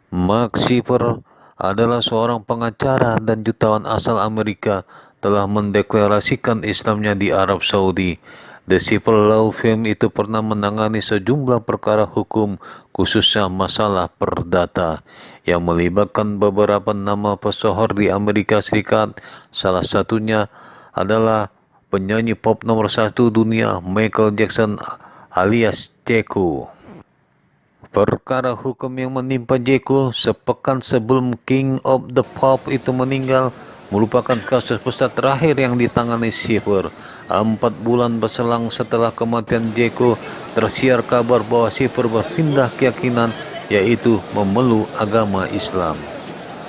Mark Shipper adalah seorang pengacara dan jutawan asal Amerika, telah mendeklarasikan Islamnya di Arab Saudi. The Shipper Law Firm itu pernah menangani sejumlah perkara hukum, khususnya masalah perdata, yang melibatkan beberapa nama pesohor di Amerika Serikat. Salah satunya adalah penyanyi pop nomor satu dunia Michael Jackson alias Ceko. Perkara hukum yang menimpa Jeko sepekan sebelum King of the Pop itu meninggal merupakan kasus besar terakhir yang ditangani Schiffer. 4 bulan berselang setelah kematian Jeko, tersiar kabar bahwa Schiffer berpindah keyakinan, yaitu memeluk agama Islam.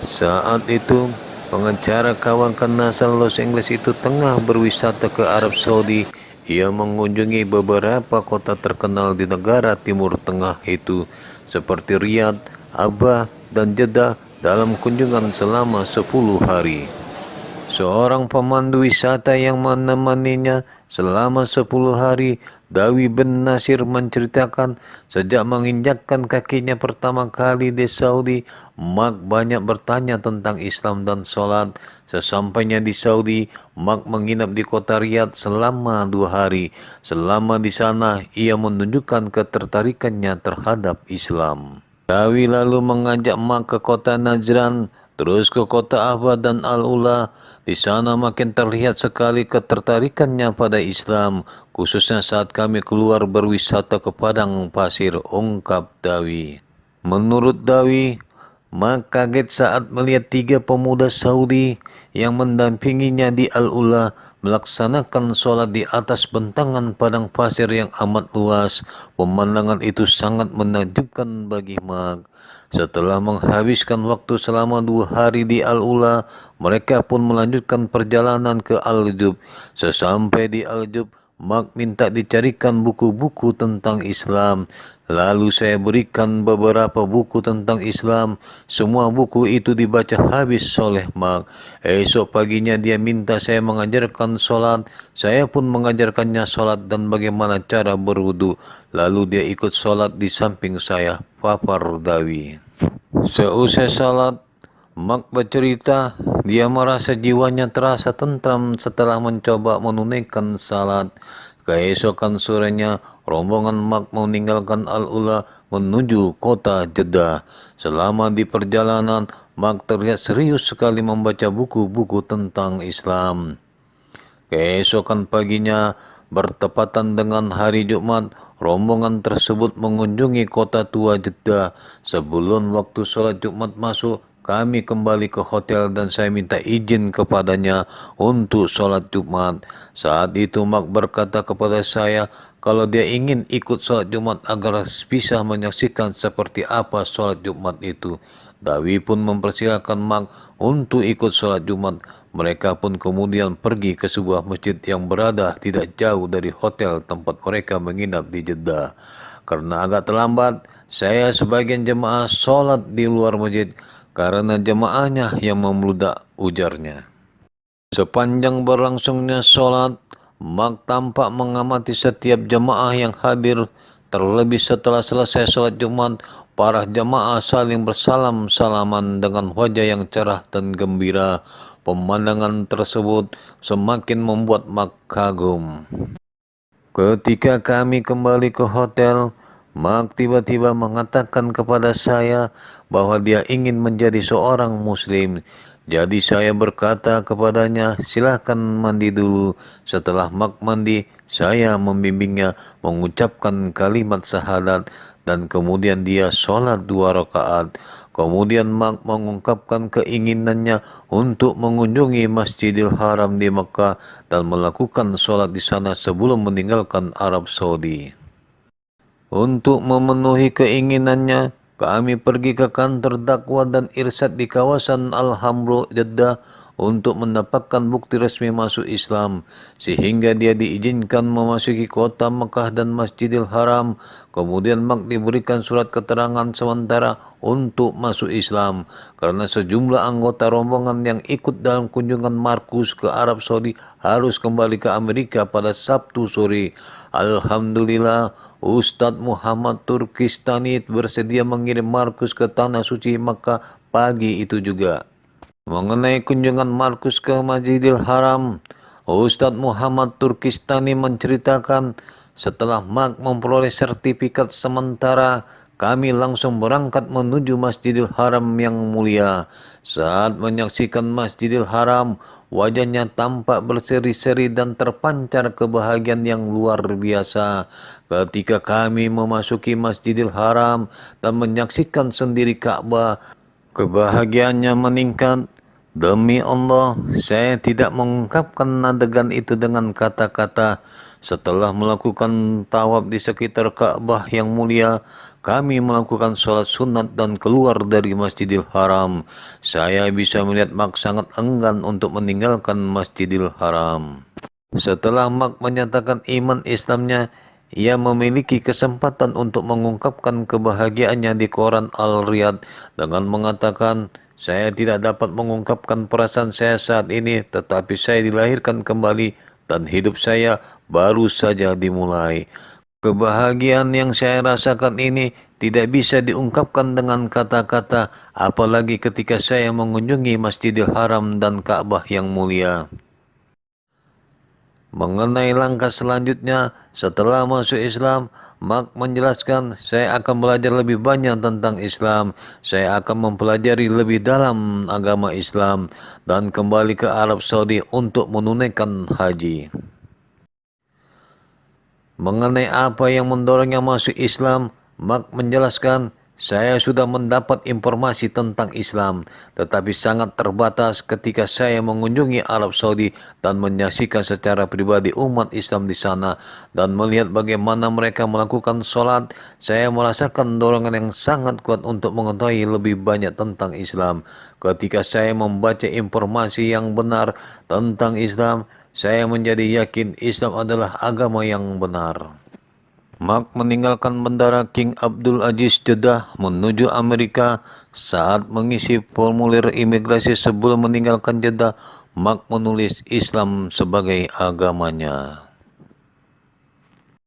Saat itu, pengacara kawakan asal Los Angeles itu tengah berwisata ke Arab Saudi. Ia mengunjungi beberapa kota terkenal di negara Timur Tengah itu, seperti Riyadh, Abha, dan Jeddah dalam kunjungan selama 10 hari. Seorang pemandu wisata yang menemaninya selama 10 hari, Dawi bin Nasir menceritakan, sejak menginjakkan kakinya pertama kali di Saudi, Mark banyak bertanya tentang Islam dan sholat. Sesampainya di Saudi, Mark menginap di kota Riyadh selama 2 hari. Selama di sana, ia menunjukkan ketertarikannya terhadap Islam. Dawi lalu mengajak Mark ke kota Najran, terus ke kota Ahwa dan Al-Ula. Di sana makin terlihat sekali ketertarikannya pada Islam, khususnya saat kami keluar berwisata ke padang pasir, ungkap Dawi. Menurut Dawi, Mark kaget saat melihat 3 pemuda Saudi yang mendampinginya di Al-Ula melaksanakan sholat di atas bentangan padang pasir yang amat luas. Pemandangan itu sangat menakjubkan bagi Mark. Setelah menghabiskan waktu selama 2 hari di Al-Ula, mereka pun melanjutkan perjalanan ke Al-Jub. Sesampai di Al-Jub, Mark minta dicarikan buku-buku tentang Islam. Lalu saya berikan beberapa buku tentang Islam. Semua buku itu dibaca habis oleh Mark. Esok paginya dia minta saya mengajarkan sholat. Saya pun mengajarkannya sholat dan bagaimana cara berwudu. Lalu dia ikut sholat di samping saya, papar Dawi. Seusai sholat, Mark bercerita, dia merasa jiwanya terasa tentram setelah mencoba menunaikan salat. Keesokan sorenya, rombongan Mark meninggalkan Al-Ula menuju kota Jeddah. Selama di perjalanan, Mark terlihat serius sekali membaca buku-buku tentang Islam. Keesokan paginya, bertepatan dengan hari Jumat, rombongan tersebut mengunjungi kota tua Jeddah. Sebelum waktu sholat Jumat masuk, kami kembali ke hotel dan saya minta izin kepadanya untuk sholat Jumat. Saat itu Mark berkata kepada saya kalau dia ingin ikut sholat Jumat agar bisa menyaksikan seperti apa sholat Jumat itu. Dawi pun mempersilahkan Mark untuk ikut sholat Jumat. Mereka pun kemudian pergi ke sebuah masjid yang berada tidak jauh dari hotel tempat mereka menginap di Jeddah. Karena agak terlambat, saya sebagian jemaah sholat di luar masjid karena jemaahnya yang membludak, ujarnya. Sepanjang berlangsungnya sholat, Mark tampak mengamati setiap jemaah yang hadir. Terlebih setelah selesai sholat Jumat, para jemaah saling bersalam-salaman dengan wajah yang cerah dan gembira. Pemandangan tersebut semakin membuat Mark kagum. Ketika kami kembali ke hotel, Mark tiba-tiba mengatakan kepada saya bahwa dia ingin menjadi seorang muslim. Jadi saya berkata kepadanya, silahkan mandi dulu. Setelah Mark mandi, saya membimbingnya mengucapkan kalimat syahadat dan kemudian dia sholat 2 rakaat. Kemudian Mark mengungkapkan keinginannya untuk mengunjungi Masjidil Haram di Mekah dan melakukan sholat di sana sebelum meninggalkan Arab Saudi. Untuk memenuhi keinginannya, kami pergi ke kantor dakwah dan irsyad di kawasan Al-Hamro, Jeddah untuk mendapatkan bukti resmi masuk Islam, sehingga dia diizinkan memasuki kota Mekah dan Masjidil Haram. Kemudian Mak diberikan surat keterangan sementara untuk masuk Islam, karena sejumlah anggota rombongan yang ikut dalam kunjungan Markus ke Arab Saudi harus kembali ke Amerika pada Sabtu sore. Alhamdulillah, Ustadz Muhammad Turkistani bersedia mengirim Markus ke Tanah Suci Makkah pagi itu juga. Mengenai kunjungan Markus ke Masjidil Haram, Ustadz Muhammad Turkistani menceritakan, setelah Mak memperoleh sertifikat sementara, kami langsung berangkat menuju Masjidil Haram yang mulia. Saat menyaksikan Masjidil Haram, wajahnya tampak berseri-seri dan terpancar kebahagiaan yang luar biasa. Ketika kami memasuki Masjidil Haram dan menyaksikan sendiri Ka'bah, kebahagiaannya meningkat. Demi Allah, saya tidak mengungkapkan adegan itu dengan kata-kata. Setelah melakukan tawaf di sekitar Ka'bah yang mulia, kami melakukan sholat sunat dan keluar dari Masjidil Haram. Saya bisa melihat Mak sangat enggan untuk meninggalkan Masjidil Haram. Setelah Mak menyatakan iman Islamnya, ia memiliki kesempatan untuk mengungkapkan kebahagiaannya di koran Al-Riyadh dengan mengatakan, saya tidak dapat mengungkapkan perasaan saya saat ini, tetapi saya dilahirkan kembali dan hidup saya baru saja dimulai. Kebahagiaan yang saya rasakan ini tidak bisa diungkapkan dengan kata-kata, apalagi ketika saya mengunjungi Masjidil Haram dan Ka'bah yang mulia. Mengenai langkah selanjutnya setelah masuk Islam, Mak menjelaskan, saya akan belajar lebih banyak tentang Islam, saya akan mempelajari lebih dalam agama Islam, dan kembali ke Arab Saudi untuk menunaikan haji. Mengenai apa yang mendorongnya masuk Islam, Mak menjelaskan, saya sudah mendapat informasi tentang Islam, tetapi sangat terbatas ketika saya mengunjungi Arab Saudi dan menyaksikan secara pribadi umat Islam di sana dan melihat bagaimana mereka melakukan sholat. Saya merasakan dorongan yang sangat kuat untuk mengetahui lebih banyak tentang Islam. Ketika saya membaca informasi yang benar tentang Islam, saya menjadi yakin Islam adalah agama yang benar. Mak meninggalkan Bandara King Abdul Aziz Jeddah menuju Amerika. Saat mengisi formulir imigrasi sebelum meninggalkan Jeddah, Mak menulis Islam sebagai agamanya.